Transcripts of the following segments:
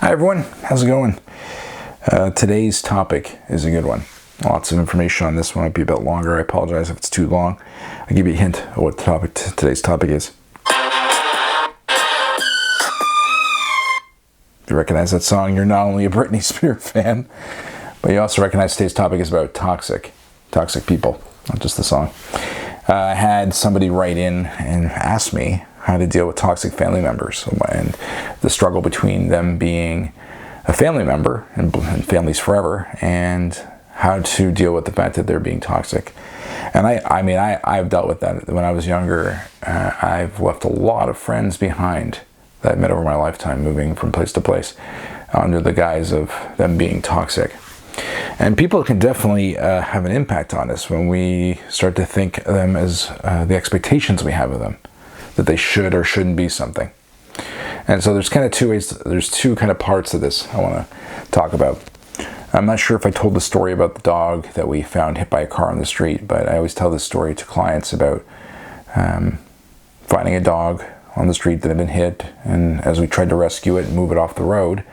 Hi everyone, how's it going? Today's topic is a good one. Lots of information on this one. Might be a bit longer. I apologize if it's too long. I'll give you a hint of what today's topic is. If you recognize that song, you're not only a Britney Spears fan, but you also recognize today's topic is about toxic people, not just the song. I had somebody write in and ask me how to deal with toxic family members and the struggle between them being a family member and families forever, and how to deal with the fact that they're being toxic. And I've dealt with that when I was younger. I've left a lot of friends behind that I've met over my lifetime, moving from place to place under the guise of them being toxic. And people can definitely have an impact on us when we start to think of them as the expectations we have of them, that they should or shouldn't be something. And so there's kind of there's two kind of parts of this I want to talk about. I'm not sure if I told the story about the dog that we found hit by a car on the street, but I always tell this story to clients about finding a dog on the street that had been hit, and as we tried to rescue it and move it off the road,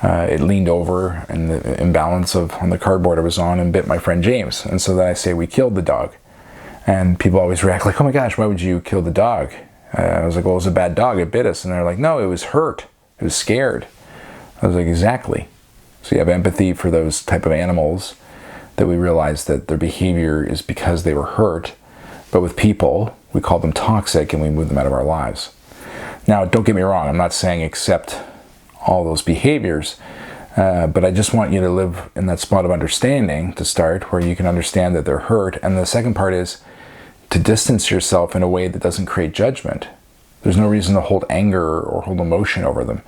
it leaned over, and the imbalance on the cardboard it was on and bit my friend James. And so then I say we killed the dog. And people always react like, oh my gosh, why would you kill the dog? I was like, well, it was a bad dog, it bit us. And they're like, no, it was hurt, it was scared. I was like, exactly. So you have empathy for those type of animals, that we realize that their behavior is because they were hurt. But with people, we call them toxic and we move them out of our lives. Now, don't get me wrong, I'm not saying accept all those behaviors, but I just want you to live in that spot of understanding to start, where you can understand that they're hurt. And the second part is to distance yourself in a way that doesn't create judgment. There's no reason to hold anger or hold emotion over them.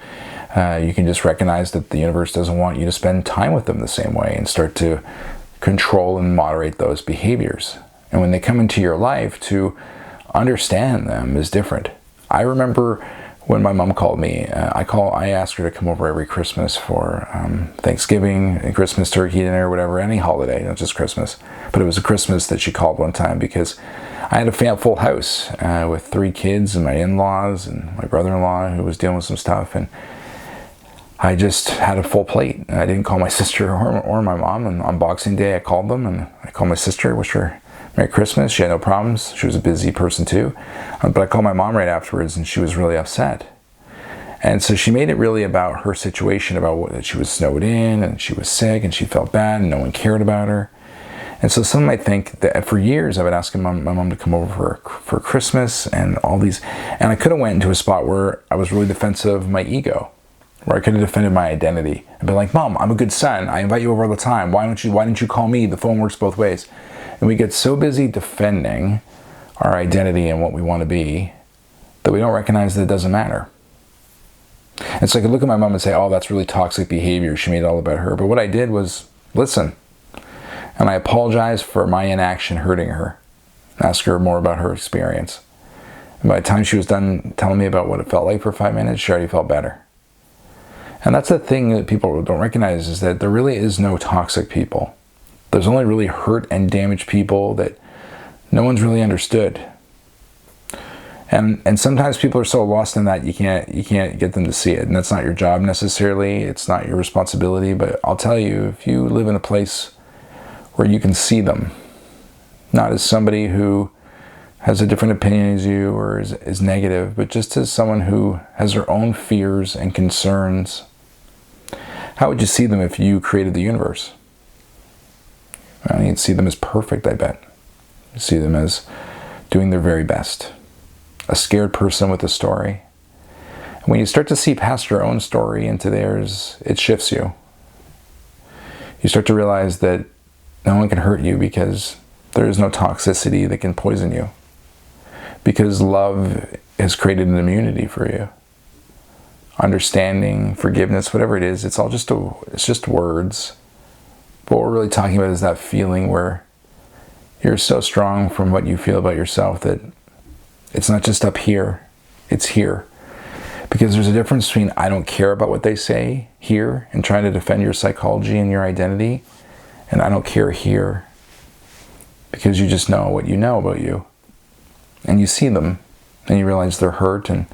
You can just recognize that the universe doesn't want you to spend time with them the same way, and start to control and moderate those behaviors. And when they come into your life, to understand them is different. I remember when my mom called me, I asked her to come over every Christmas for Thanksgiving and Christmas turkey dinner, or whatever, any holiday, not just Christmas. But it was a Christmas that she called one time because I had a full house with 3 kids and my in-laws and my brother-in-law who was dealing with some stuff, and I just had a full plate. I didn't call my sister or my mom, and on Boxing Day I called them, and I called my sister, wished her Merry Christmas. She had no problems. She was a busy person too. But I called my mom right afterwards, and she was really upset. And so she made it really about her situation, about that she was snowed in and she was sick and she felt bad and no one cared about her. And so some might think that for years I've been asking my mom to come over for Christmas and all these, and I could have went into a spot where I was really defensive of my ego, where I could have defended my identity and been like, Mom, I'm a good son. I invite you over all the time. Why didn't you call me? The phone works both ways. And we get so busy defending our identity and what we want to be that we don't recognize that it doesn't matter. And so I could look at my mom and say, oh, that's really toxic behavior. She made it all about her. But what I did was listen. And I apologized for my inaction hurting her. Ask her more about her experience. And by the time she was done telling me about what it felt like for 5 minutes, she already felt better. And that's the thing that people don't recognize, is that there really is no toxic people. There's only really hurt and damaged people that no one's really understood. And sometimes people are so lost in that you can't get them to see it. And that's not your job necessarily. It's not your responsibility. But I'll tell you, if you live in a place where you can see them, not as somebody who has a different opinion as you or is negative, but just as someone who has their own fears and concerns, how would you see them if you created the universe? Well, you'd see them as perfect, I bet. You see them as doing their very best. A scared person with a story. And when you start to see past your own story into theirs, it shifts you. You start to realize that no one can hurt you because there is no toxicity that can poison you. Because love has created an immunity for you. Understanding, forgiveness, whatever it is, it's just words. But what we're really talking about is that feeling where you're so strong from what you feel about yourself that it's not just up here, it's here. Because there's a difference between I don't care about what they say here and trying to defend your psychology and your identity, and I don't care here because you just know what you know about you. And you see them and you realize they're hurt and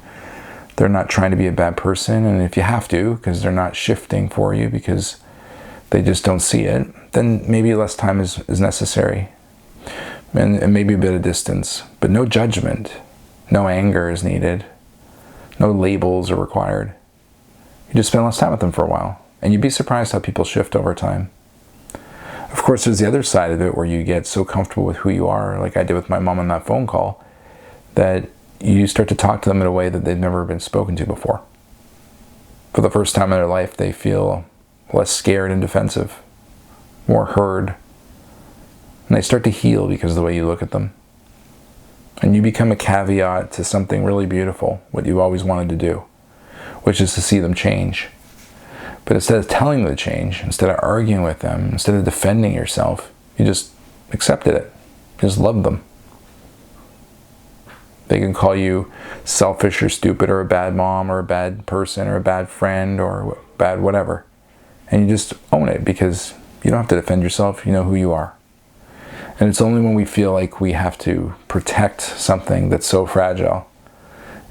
they're not trying to be a bad person. And if you have to, because they're not shifting for you because they just don't see it, then maybe less time is necessary. And maybe a bit of distance. But no judgment. No anger is needed. No labels are required. You just spend less time with them for a while. And you'd be surprised how people shift over time. Of course, there's the other side of it where you get so comfortable with who you are, like I did with my mom on that phone call, that you start to talk to them in a way that they've never been spoken to before. For the first time in their life, they feel less scared and defensive, more heard. And they start to heal because of the way you look at them. And you become a caveat to something really beautiful, what you've always wanted to do, which is to see them change. But instead of telling them to change, instead of arguing with them, instead of defending yourself, you just accepted it. You just loved them. They can call you selfish or stupid or a bad mom or a bad person or a bad friend or bad whatever. And you just own it because you don't have to defend yourself. You know who you are. And it's only when we feel like we have to protect something that's so fragile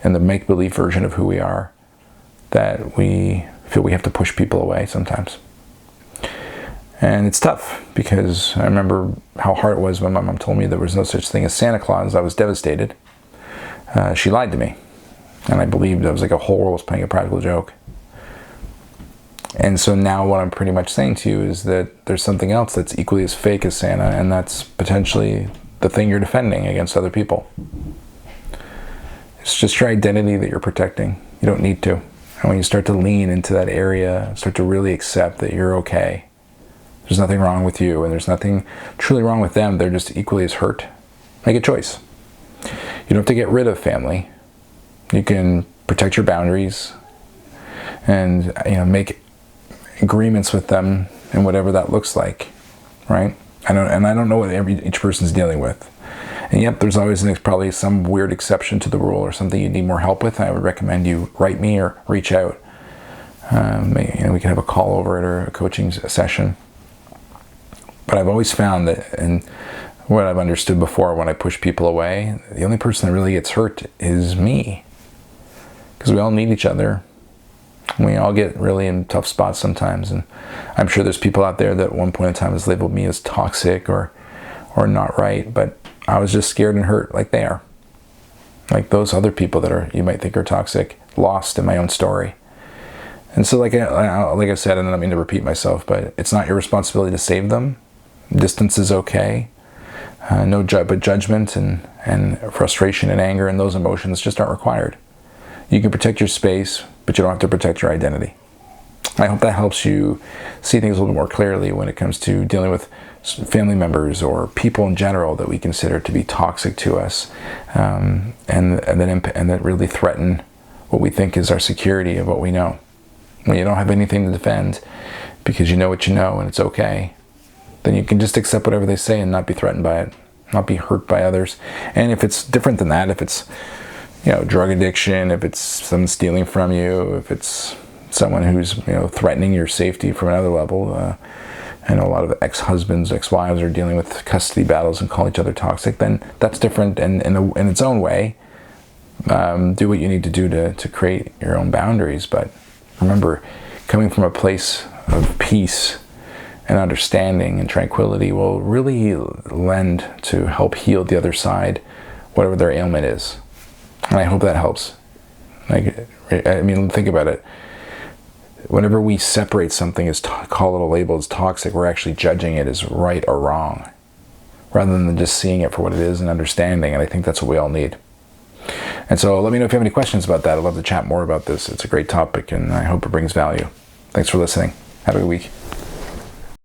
and the make-believe version of who we are that we feel we have to push people away sometimes. And it's tough because I remember how hard it was when my mom told me there was no such thing as Santa Claus. I was devastated. She lied to me. And I believed it was like a whole world was playing a practical joke. And so now what I'm pretty much saying to you is that there's something else that's equally as fake as Santa, and that's potentially the thing you're defending against other people. It's just your identity that you're protecting. You don't need to. And when you start to lean into that area, start to really accept that you're okay, there's nothing wrong with you, and there's nothing truly wrong with them. They're just equally as hurt. Make a choice. You don't have to get rid of family. You can protect your boundaries and make agreements with them and whatever that looks like, right? I don't know what each person's dealing with. And yep, there's always probably some weird exception to the rule or something you need more help with. I would recommend you write me or reach out. We can have a call over it or a coaching session. But I've always found that, and what I've understood before when I push people away, the only person that really gets hurt is me. Because we all need each other. We all get really in tough spots sometimes, and I'm sure there's people out there that at one point in time has labeled me as toxic or not right, but I was just scared and hurt like they are. Like those other people that you might think are toxic, lost in my own story. And so like I said, and I don't mean to repeat myself, but it's not your responsibility to save them. Distance is okay. But judgment and frustration and anger and those emotions just aren't required. You can protect your space, but you don't have to protect your identity. I hope that helps you see things a little more clearly when it comes to dealing with family members or people in general that we consider to be toxic to us, and that really threaten what we think is our security of what we know. When you don't have anything to defend because you know what you know and it's okay, then you can just accept whatever they say and not be threatened by it, not be hurt by others. And if it's different than that, if it's drug addiction, if it's someone stealing from you, if it's someone who's threatening your safety from another level. I know a lot of ex-husbands, ex-wives are dealing with custody battles and call each other toxic. Then that's different, and in its own way, do what you need to do to create your own boundaries. But remember, coming from a place of peace and understanding and tranquility will really lend to help heal the other side, whatever their ailment is. And I hope that helps. Think about it. Whenever we separate something, call it a label as toxic, we're actually judging it as right or wrong, rather than just seeing it for what it is and understanding. And I think that's what we all need. And so let me know if you have any questions about that. I'd love to chat more about this. It's a great topic, and I hope it brings value. Thanks for listening. Have a good week.